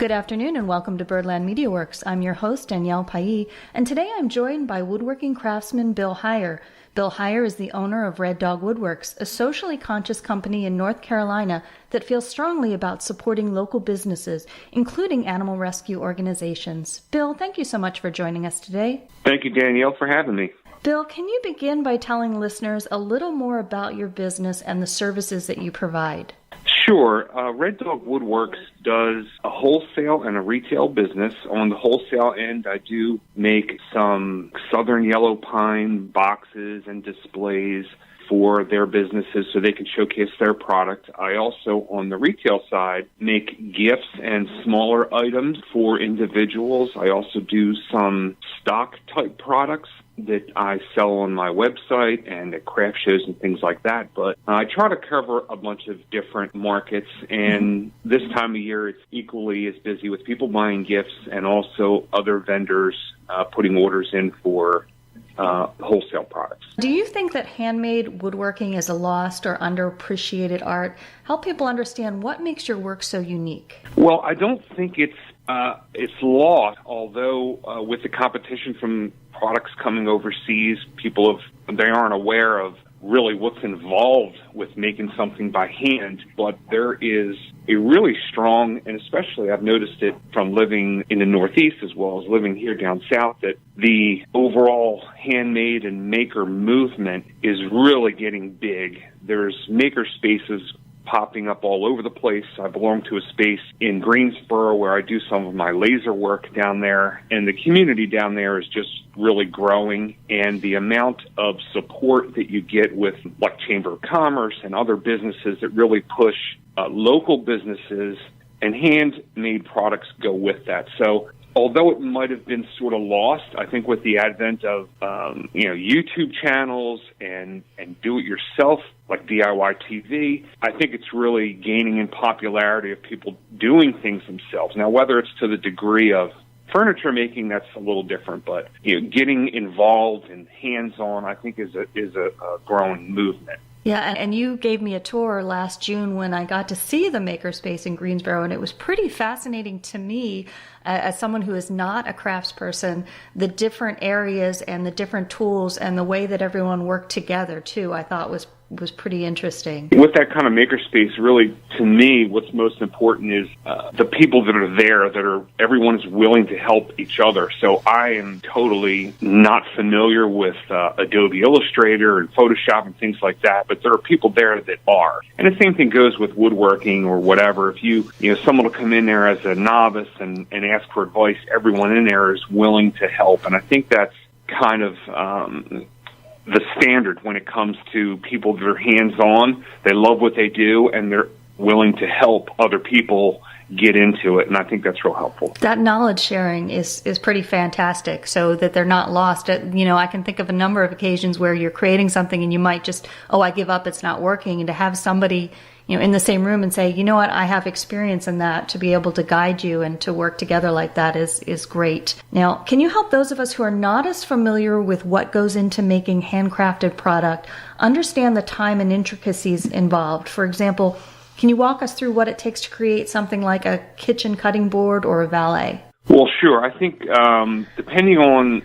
Good afternoon and welcome to Birdland Media Works. I'm your host, Danielle Palli, and today I'm joined by woodworking craftsman Bill Hier. Bill Hier is the owner of Red Dog Woodworks, a socially conscious company in North Carolina that feels strongly about supporting local businesses, including animal rescue organizations. Bill, thank you so much for joining us today. Thank you, Danielle, for having me. Bill, can you begin by telling listeners a little more about your business and the services that you provide? Sure. Red Dog Woodworks does a wholesale and a retail business. On the wholesale end, I do make some southern yellow pine boxes and displays for their businesses so they can showcase their product. I also, on the retail side, make gifts and smaller items for individuals. I also do some stock-type products that I sell on my website and at craft shows and things like that. But I try to cover a bunch of different markets, and this time of year it's equally as busy with people buying gifts and also other vendors putting orders in for wholesale products. Do you think that handmade woodworking is a lost or underappreciated art? Help people understand what makes your work so unique. Well, I don't think it's lost, although with the competition from products coming overseas, they aren't aware of really what's involved with making something by hand. But there is a really strong, and especially I've noticed it from living in the Northeast as well as living here down south, that the overall handmade and maker movement is really getting big. There's maker spaces popping up all over the place. I belong to a space in Greensboro where I do some of my laser work down there, and the community down there is just really growing, and the amount of support that you get with like Chamber of Commerce and other businesses that really push local businesses and handmade products go with that. So although it might have been sort of lost, I think with the advent of YouTube channels and do-it-yourself like DIY TV, I think it's really gaining in popularity of people doing things themselves. Now, whether it's to the degree of furniture making, that's a little different, but getting involved and hands-on, I think, is a growing movement. Yeah, and you gave me a tour last June when I got to see the makerspace in Greensboro, and it was pretty fascinating to me, as someone who is not a craftsperson, the different areas and the different tools and the way that everyone worked together, too, I thought was pretty interesting. With that kind of makerspace, really, to me, what's most important is the people that are there, everyone is willing to help each other. So I am totally not familiar with Adobe Illustrator and Photoshop and things like that, but there are people there that are. And the same thing goes with woodworking or whatever. If someone will come in there as a novice and ask for advice, everyone in there is willing to help. And I think that's kind of the standard when it comes to people that are hands-on. They love what they do, and they're willing to help other people get into it, and I think that's real helpful. That knowledge sharing is pretty fantastic, so that they're not lost. I can think of a number of occasions where you're creating something and you might just, I give up, it's not working, and to have somebody in the same room and say, you know what, I have experience in that, to be able to guide you and to work together like that is great. Now, can you help those of us who are not as familiar with what goes into making handcrafted product understand the time and intricacies involved? For example, can you walk us through what it takes to create something like a kitchen cutting board or a valet? Well, sure. I think depending on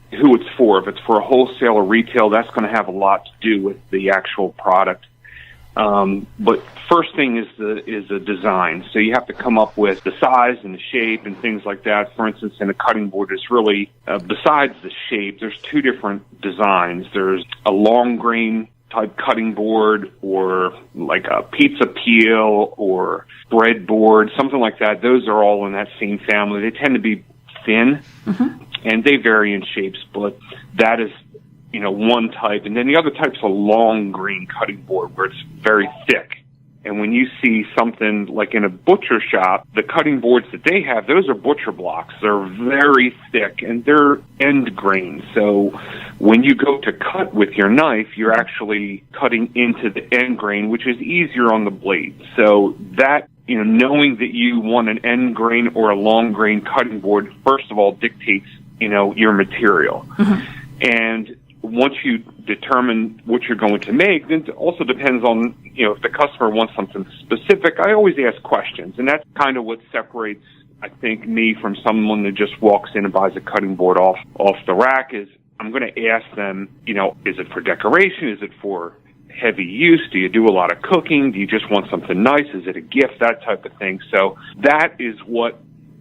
who it's for, if it's for a wholesale or retail, that's going to have a lot to do with the actual product. But first thing is the design. So you have to come up with the size and the shape and things like that. For instance, in a cutting board, it's really, besides the shape, there's two different designs. There's a long grain type cutting board, or like a pizza peel or breadboard, something like that. Those are all in that same family. They tend to be thin, and they vary in shapes, but that is one type. And then the other type's a long grain cutting board where it's very thick. And when you see something like in a butcher shop, the cutting boards that they have, those are butcher blocks. They're very thick and they're end grain. So when you go to cut with your knife, you're actually cutting into the end grain, which is easier on the blade. So that, knowing that you want an end grain or a long grain cutting board, first of all, dictates, your material. And once you determine what you're going to make, then it also depends on, if the customer wants something specific. I always ask questions, and that's kind of what separates I think me from someone that just walks in and buys a cutting board off the rack is I'm going to ask them, is it for decoration? Is it for heavy use? Do you do a lot of cooking? Do you just want something nice? Is it a gift? That type of thing. So that is what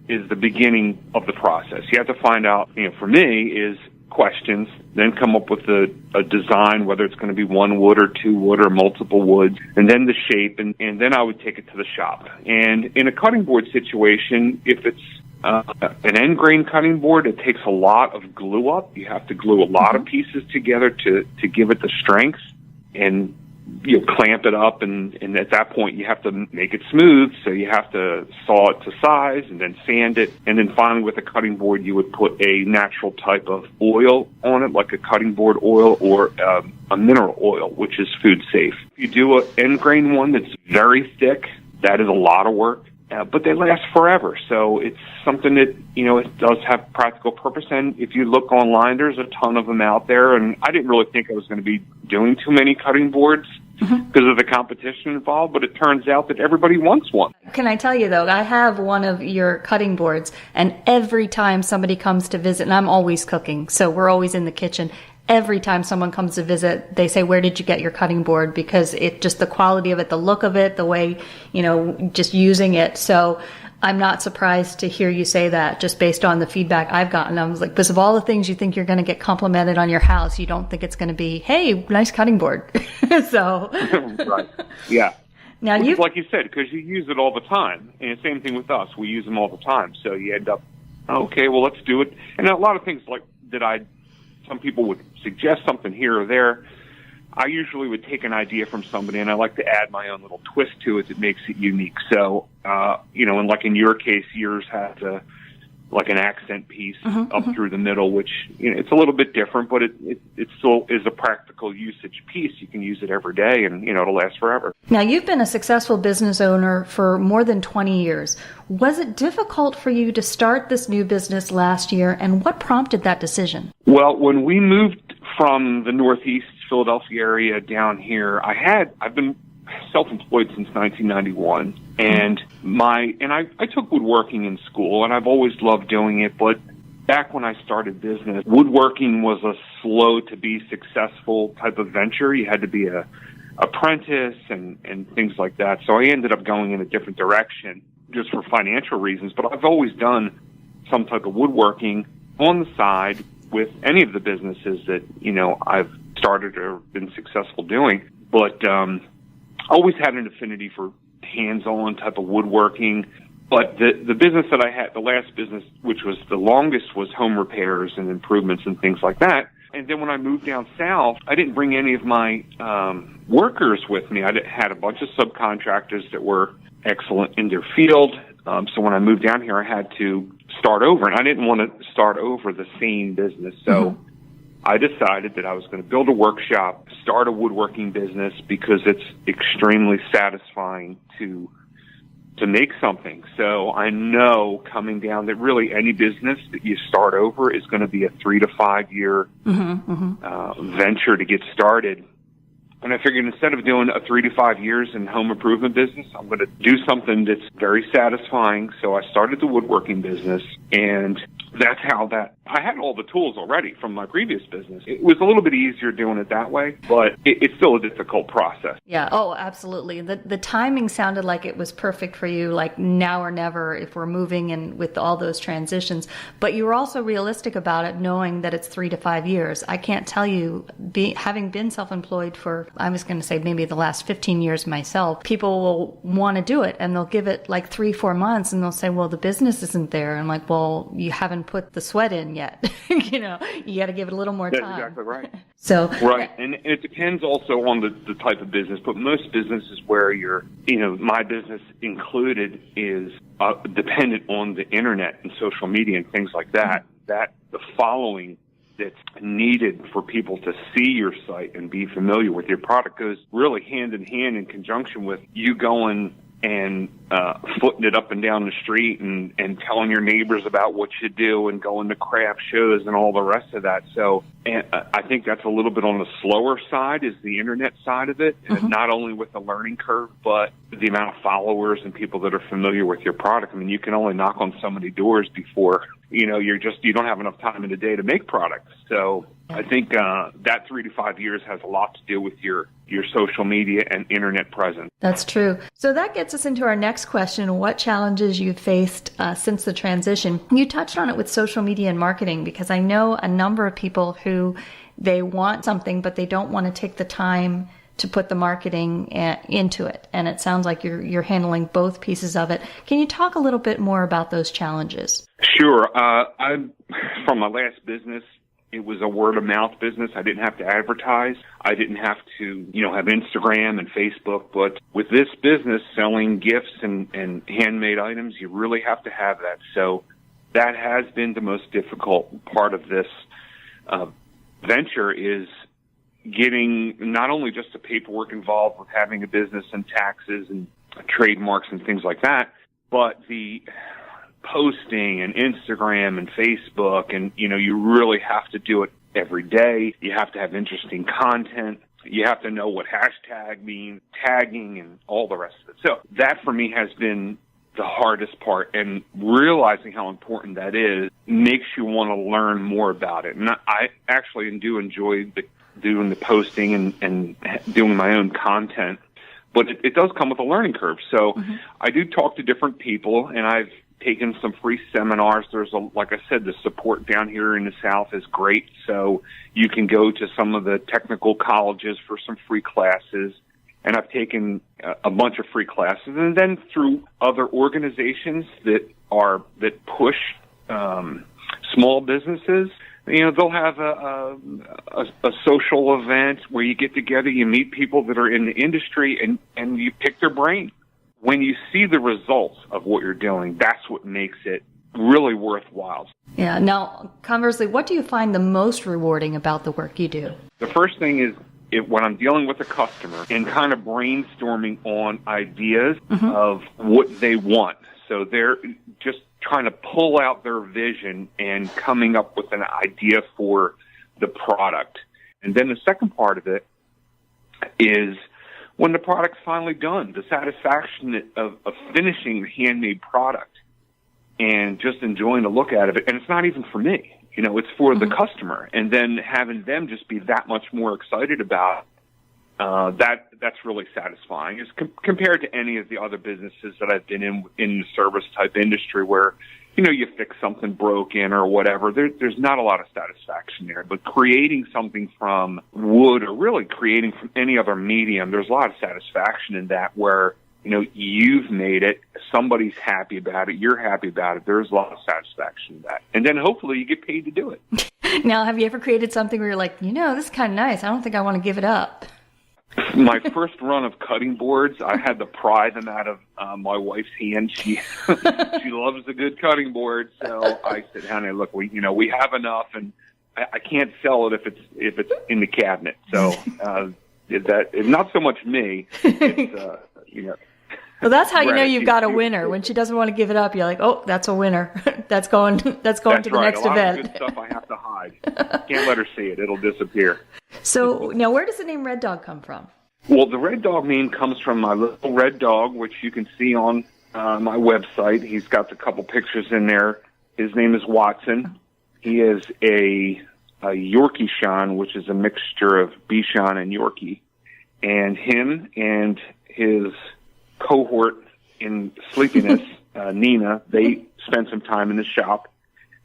is the beginning of the process. You have to find out, for me, is questions, then come up with a design, whether it's going to be one wood or two wood or multiple woods, and then the shape, and then I would take it to the shop. And in a cutting board situation, if it's an end grain cutting board, it takes a lot of glue up. You have to glue a lot of pieces together to give it the strength, and clamp it up, and at that point you have to make it smooth, so you have to saw it to size and then sand it, and then finally with a cutting board you would put a natural type of oil on it, like a cutting board oil or a mineral oil, which is food safe. If you do an end grain one that's very thick, that is a lot of work, but they last forever, so it's something that, it does have practical purpose. And if you look online, there's a ton of them out there, and I didn't really think I was going to be doing too many cutting boards because of the competition involved, but it turns out that everybody wants one. Can I tell you, though, I have one of your cutting boards, and every time somebody comes to visit, and I'm always cooking, so we're always in the kitchen, every time someone comes to visit, they say, where did you get your cutting board? Because it just the quality of it, the look of it, the way, just using it. So I'm not surprised to hear you say that just based on the feedback I've gotten. I was like, because of all the things you think you're going to get complimented on your house, you don't think it's going to be, hey, nice cutting board. So. Right. Yeah. Now like you said, because you use it all the time. And the same thing with us. We use them all the time. So you end up, okay, well, let's do it. And a lot of things like some people would suggest something here or there. I usually would take an idea from somebody, and I like to add my own little twist to it that makes it unique. So, and like in your case, yours has like an accent piece up through the middle, which, it's a little bit different, but it still is a practical usage piece. You can use it every day, and, it'll last forever. Now, you've been a successful business owner for more than 20 years. Was it difficult for you to start this new business last year, and what prompted that decision? Well, when we moved from the Northeast Philadelphia area down here, I've been self-employed since 1991, and I took woodworking in school, and I've always loved doing it, but back when I started business, woodworking was a slow to be successful type of venture. You had to be a apprentice and things like that, so I ended up going in a different direction just for financial reasons, but I've always done some type of woodworking on the side with any of the businesses that, I've started or been successful doing. But I always had an affinity for hands-on type of woodworking. But the business that I had, the last business, which was the longest, was home repairs and improvements and things like that. And then when I moved down south, I didn't bring any of my workers with me. I had a bunch of subcontractors that were excellent in their field. So when I moved down here, I had to start over, and I didn't want to start over the same business. So I decided that I was going to build a workshop, start a woodworking business, because it's extremely satisfying to make something. So I know coming down that really any business that you start over is going to be a 3 to 5 year venture to get started. And I figured instead of doing a 3 to 5 years in home improvement business, I'm going to do something that's very satisfying. So I started the woodworking business, and that's how I had all the tools already from my previous business. It was a little bit easier doing it that way, but it's still a difficult process. Yeah. Oh, absolutely. The timing sounded like it was perfect for you, like now or never if we're moving and with all those transitions. But you were also realistic about it, knowing that it's 3 to 5 years. I can't tell you, having been self-employed for, I was going to say maybe the last 15 years myself, people will want to do it and they'll give it like 3-4 months and they'll say, well, the business isn't there. And I'm like, well, you haven't put the sweat in yet. You got to give it a little more time. That's exactly right. So right, and it depends also on the type of business, but most businesses where my business included is dependent on the internet and social media and things like that, that the following that's needed for people to see your site and be familiar with your product goes really hand in hand in conjunction with you going and footing it up and down the street and telling your neighbors about what you do and going to craft shows and all the rest of that. So I think that's a little bit on the slower side is the internet side of it, and not only with the learning curve, but the amount of followers and people that are familiar with your product. I mean, you can only knock on so many doors before, you don't have enough time in the day to make products. So I think that 3 to 5 years has a lot to do with your social media and internet presence. That's true. So that gets us into our next question, what challenges you've faced since the transition. You touched on it with social media and marketing, because I know a number of people who they want something, but they don't want to take the time to put the marketing into it. And it sounds like you're handling both pieces of it. Can you talk a little bit more about those challenges? Sure. From my last business, it was a word-of-mouth business. I didn't have to advertise. I didn't have to, have Instagram and Facebook. But with this business, selling gifts and handmade items, you really have to have that. So that has been the most difficult part of this venture, is getting not only just the paperwork involved with having a business and taxes and trademarks and things like that, but the posting and Instagram and Facebook, and you really have to do it every day. You have to have interesting content. You have to know what hashtag means, tagging, and all the rest of it. So that for me has been the hardest part, and realizing how important that is makes you want to learn more about it. And I actually do enjoy doing the posting and doing my own content, but it does come with a learning curve. So I do talk to different people, and I've taken some free seminars. Like I said, the support down here in the South is great. So you can go to some of the technical colleges for some free classes. And I've taken a bunch of free classes, and then through other organizations that push small businesses. They'll have a social event where you get together, you meet people that are in the industry, and you pick their brain. When you see the results of what you're doing, that's what makes it really worthwhile. Yeah. Now, conversely, what do you find the most rewarding about the work you do? The first thing is when I'm dealing with a customer and kind of brainstorming on ideas of what they want. So they're just trying to pull out their vision and coming up with an idea for the product. And then the second part of it is when the product's finally done, the satisfaction of finishing the handmade product and just enjoying the look out of it. And it's not even for me. It's for the customer. And then having them just be that much more excited about that's really satisfying. It's compared to any of the other businesses that I've been in the service type industry where, you fix something broken or whatever. There's not a lot of satisfaction there. But creating something from wood, or really creating from any other medium, there's a lot of satisfaction in that where, you've made it, somebody's happy about it, you're happy about it. There's a lot of satisfaction in that. And then hopefully you get paid to do it. Now, have you ever created something where you're like, this is kind of nice, I don't think I want to give it up? My first run of cutting boards, I had to pry them out of my wife's hand. She loves a good cutting board, so I said, "Honey, look, we have enough, and I can't sell it if it's in the cabinet." So it's not so much me. It's, Well, that's how you know you've got a winner. When she doesn't want to give it up, you're like, "Oh, that's a winner. that's going to the next event." A lot of good stuff I have to hide. Can't let her see it; it'll disappear. So now, where does the name Red Dog come from? Well, the Red Dog name comes from my little red dog, which you can see on my website. He's got a couple pictures in there. His name is Watson. He is a Yorkie Shan, which is a mixture of Bichon and Yorkie. And him and his cohort in sleepiness, Nina, they spend some time in the shop.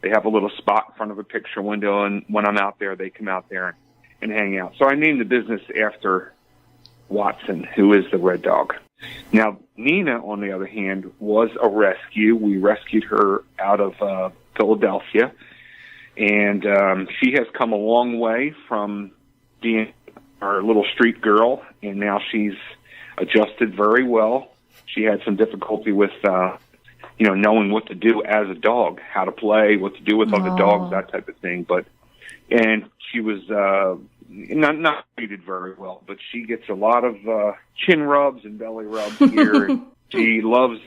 They have a little spot in front of a picture window, and when I'm out there, they come out there and hang out. So I named the business after Watson, who is the Red Dog. Now, Nina, on the other hand, was a rescue. We rescued her out of Philadelphia, and she has come a long way from being our little street girl, and now she's adjusted very well. She had some difficulty with, knowing what to do as a dog, how to play, what to do with other dogs, that type of thing. And she was not treated very well, but she gets a lot of chin rubs and belly rubs here. And she loves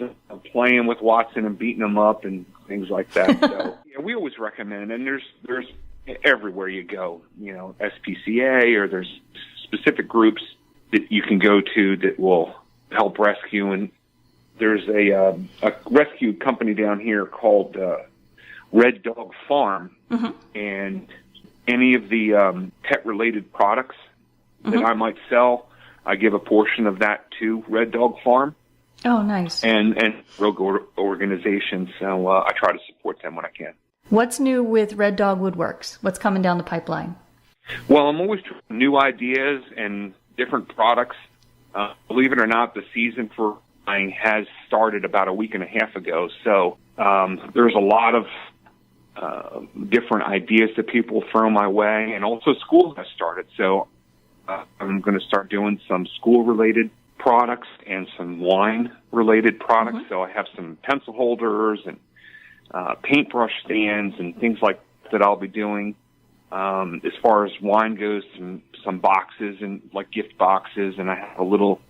playing with Watson and beating him up and things like that. So yeah, we always recommend, and there's everywhere you go, SPCA, or there's specific groups that you can go to that will help rescue. And there's a rescue company down here called Red Dog Farm, and any of the pet-related products that I might sell, I give a portion of that to Red Dog Farm. Oh, nice. And rogue organizations, so I try to support them when I can. What's new with Red Dog Woodworks? What's coming down the pipeline? Well, I'm always trying new ideas and different products. Believe it or not, the season for buying has started about a week and a half ago, so there's a lot of different ideas that people throw my way, and also school has started, so I'm going to start doing some school-related products and some wine-related products. So I have some pencil holders and paintbrush stands and things like that I'll be doing. As far as wine goes, some boxes and like gift boxes, and I have a little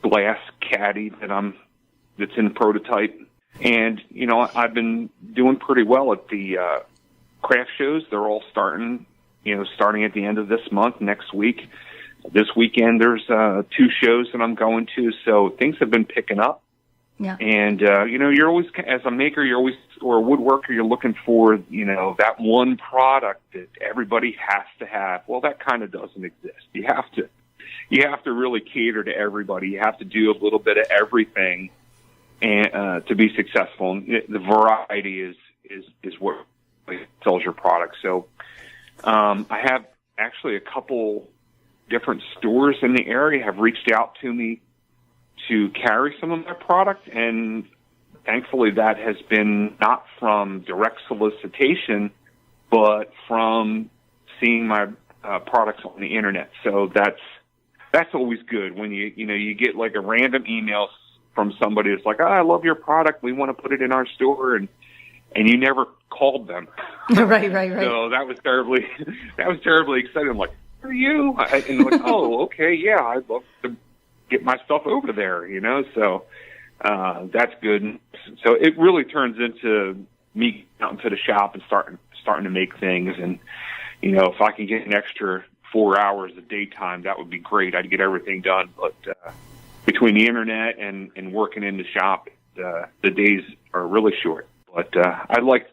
glass caddy that's in prototype. And I've been doing pretty well at the craft shows. They're all starting at the end of this month, next week. This weekend, there's 2 shows that I'm going to, so things have been picking up. Yeah. And, you're always, as a maker, or a woodworker, you're looking for, that one product that everybody has to have. Well, that kind of doesn't exist. You have to really cater to everybody. You have to do a little bit of everything and to be successful. And the variety is what sells your product. So, I have actually a couple different stores in the area have reached out to me to carry some of my product, and thankfully that has been not from direct solicitation, but from seeing my products on the internet. So that's always good when you get like a random email from somebody that's like, I love your product, we want to put it in our store, and you never called them. Right. So that was terribly exciting. I'm like, who are you? And like, oh, okay, yeah, I'd love to get my stuff over there, so that's good. So it really turns into me out into the shop and starting to make things. And, if I can get an extra 4 hours of daytime, that would be great. I'd get everything done. But between the internet and working in the shop, the days are really short. But I like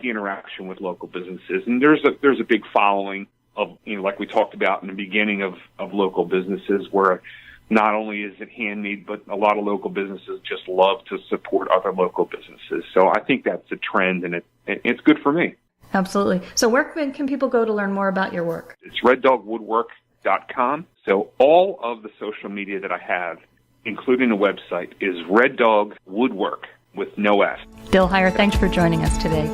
the interaction with local businesses, and there's a big following of, like we talked about in the beginning of local businesses, where not only is it handmade, but a lot of local businesses just love to support other local businesses. So I think that's a trend, and it's good for me. Absolutely. So where can people go to learn more about your work? It's reddogwoodwork.com. So all of the social media that I have, including the website, is Red Dog Woodwork with no S. Bill Hier, thanks for joining us today.